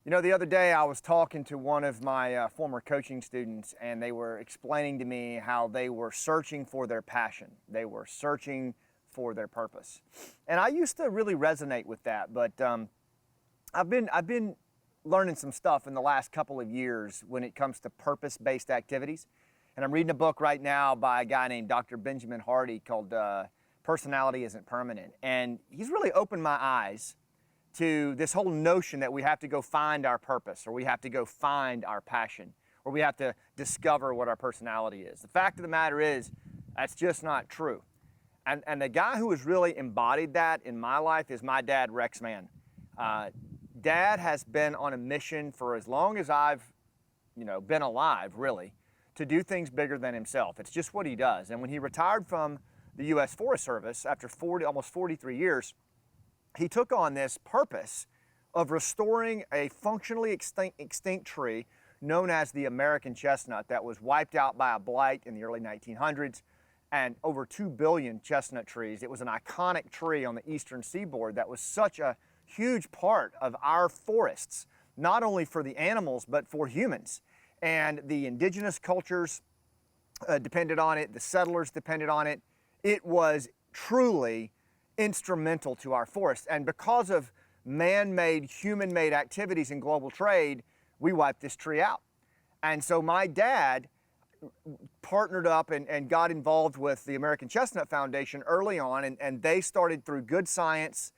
You know, the other day I was talking to one of my former coaching students, and they were explaining to me how they were searching for their passion. They were searching for their purpose. And I used to really resonate with that, but I've been learning some stuff in the last couple of years when it comes to purpose-based activities. And I'm reading a book right now by a guy named Dr. Benjamin Hardy called Personality Isn't Permanent. And he's really opened my eyes to this whole notion that we have to go find our purpose, or we have to go find our passion, or we have to discover what our personality is. The fact of the matter is, that's just not true. And the guy who has really embodied that in my life is my dad, Rex Mann. Dad has been on a mission for as long as I've, been alive, really, to do things bigger than himself. It's just what he does. And when he retired from the U.S. Forest Service after almost 43 years, he took on this purpose of restoring a functionally extinct tree known as the American chestnut that was wiped out by a blight in the early 1900s, and over 2 billion chestnut trees. It was an iconic tree on the eastern seaboard that was such a huge part of our forests, not only for the animals, but for humans. And the indigenous cultures depended on it, the settlers depended on it. It was truly instrumental to our forests. And because of man-made, human-made activities in global trade, we wiped this tree out. And so my dad partnered up and got involved with the American Chestnut Foundation early on, and they started, through good science,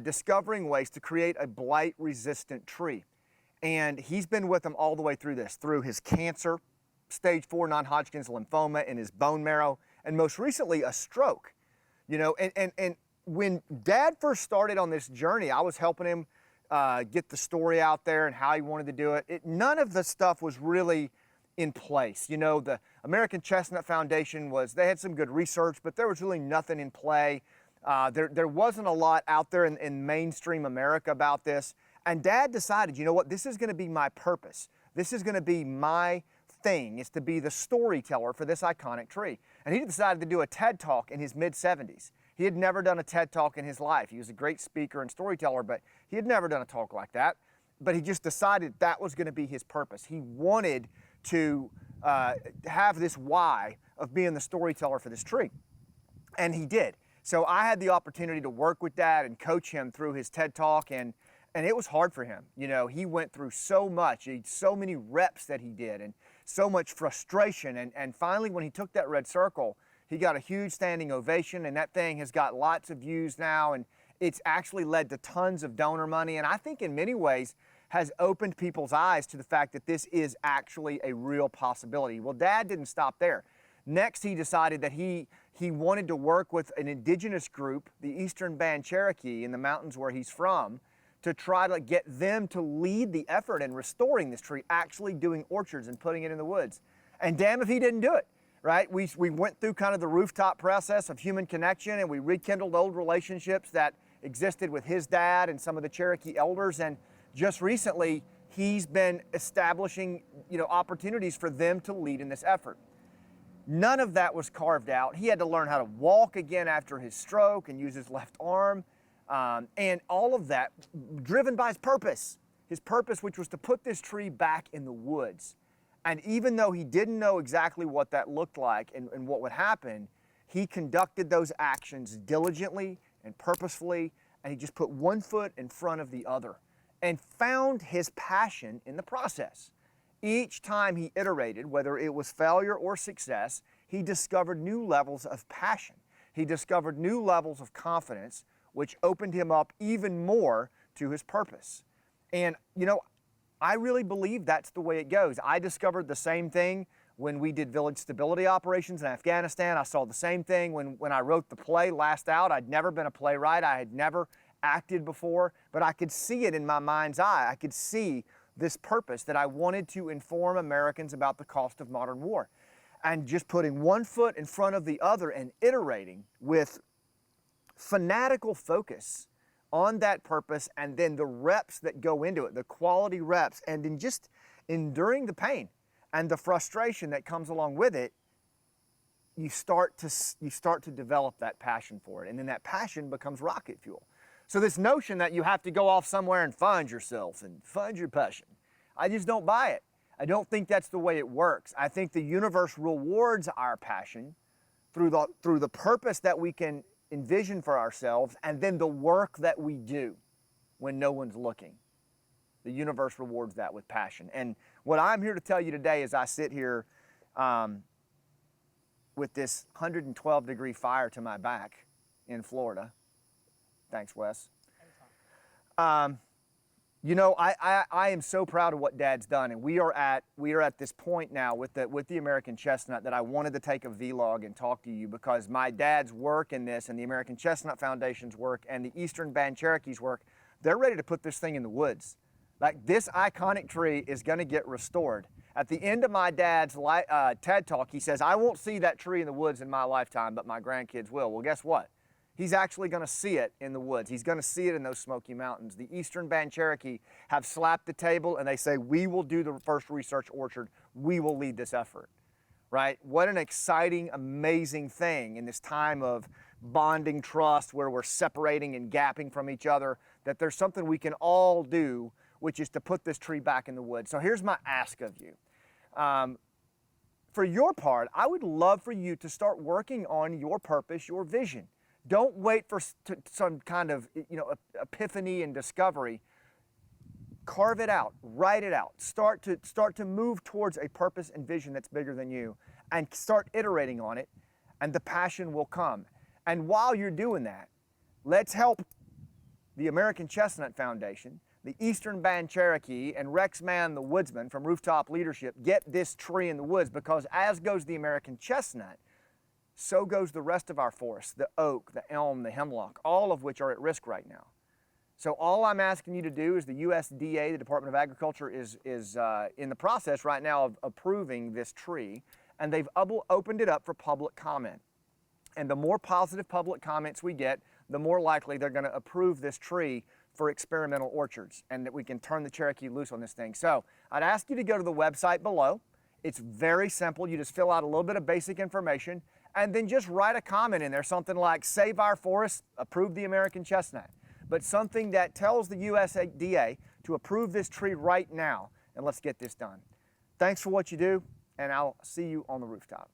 discovering ways to create a blight-resistant tree. And he's been with them all the way through this, through his cancer, stage 4 non-Hodgkin's lymphoma in his bone marrow, and most recently a stroke. And when Dad first started on this journey, I was helping him get the story out there and how he wanted to do it. None of the stuff was really in place. The American Chestnut Foundation they had some good research, but there was really nothing in play. There wasn't a lot out there in mainstream America about this. And Dad decided, you know what, this is going to be my purpose. This is going to be my thing, is to be the storyteller for this iconic tree. And he decided to do a TED Talk in his mid-70s. He had never done a TED Talk in his life. He was a great speaker and storyteller, but he had never done a talk like that. But he just decided that was going to be his purpose. He wanted to have this why of being the storyteller for this tree. And he did. So I had the opportunity to work with Dad and coach him through his TED Talk, and it was hard for him. He went through so much, so many reps that he did, and so much frustration. And finally, when he took that red circle, he got a huge standing ovation, and that thing has got lots of views now, and it's actually led to tons of donor money, and I think in many ways has opened people's eyes to the fact that this is actually a real possibility. Well, Dad didn't stop there. Next, he decided that he wanted to work with an indigenous group, the Eastern Band Cherokee, in the mountains where he's from, to try to get them to lead the effort in restoring this tree, actually doing orchards and putting it in the woods. And damn if he didn't do it. Right? We went through kind of the rooftop process of human connection, and we rekindled old relationships that existed with his dad and some of the Cherokee elders. And just recently, he's been establishing, opportunities for them to lead in this effort. None of that was carved out. He had to learn how to walk again after his stroke and use his left arm. And all of that driven by his purpose, which was to put this tree back in the woods. And even though he didn't know exactly what that looked like and what would happen, he conducted those actions diligently and purposefully, and he just put one foot in front of the other and found his passion in the process. Each time he iterated, whether it was failure or success, he discovered new levels of passion. He discovered new levels of confidence, which opened him up even more to his purpose. And, I really believe that's the way it goes. I discovered the same thing when we did village stability operations in Afghanistan. I saw the same thing when I wrote the play Last Out. I'd never been a playwright. I had never acted before, but I could see it in my mind's eye. I could see this purpose that I wanted to inform Americans about the cost of modern war. And just putting one foot in front of the other and iterating with fanatical focus on that purpose, and then the reps that go into it, the quality reps, and in just enduring the pain and the frustration that comes along with it, you start to develop that passion for it, and then that passion becomes rocket fuel. So this notion that you have to go off somewhere and find yourself and find your passion, I just don't buy it. I don't think that's the way it works. I think the universe rewards our passion through the purpose that we can envision for ourselves, and then the work that we do when no one's looking. The universe rewards that with passion. And what I'm here to tell you today as I sit here with this 112-degree fire to my back in Florida. Thanks, Wes. You know, I am so proud of what Dad's done, and we are at this point now with the American Chestnut that I wanted to take a vlog and talk to you, because my dad's work in this and the American Chestnut Foundation's work and the Eastern Band Cherokee's work, they're ready to put this thing in the woods. Like, this iconic tree is going to get restored. At the end of my dad's TED Talk, he says, I won't see that tree in the woods in my lifetime, but my grandkids will. Well, guess what? He's actually going to see it in the woods. He's going to see it in those Smoky Mountains. The Eastern Band Cherokee have slapped the table and they say, we will do the first research orchard. We will lead this effort, right? What an exciting, amazing thing in this time of bonding trust where we're separating and gapping from each other, that there's something we can all do, which is to put this tree back in the woods. So here's my ask of you. For your part, I would love for you to start working on your purpose, your vision. Don't wait for some kind of, epiphany and discovery. Carve it out, write it out. Start to move towards a purpose and vision that's bigger than you, and start iterating on it, and the passion will come. And while you're doing that, let's help the American Chestnut Foundation, the Eastern Band Cherokee, and Rex Mann, the woodsman from Rooftop Leadership, get this tree in the woods, because as goes the American chestnut, so goes the rest of our forests, the oak, the elm, the hemlock, all of which are at risk right now. So all I'm asking you to do is the USDA, the Department of Agriculture, is in the process right now of approving this tree, and they've opened it up for public comment. And the more positive public comments we get, the more likely they're going to approve this tree for experimental orchards, and that we can turn the Cherokee loose on this thing. So I'd ask you to go to the website below. It's very simple. You just fill out a little bit of basic information, and then just write a comment in there, something like, save our forests, approve the American chestnut. But something that tells the USDA to approve this tree right now, and let's get this done. Thanks for what you do, and I'll see you on the rooftop.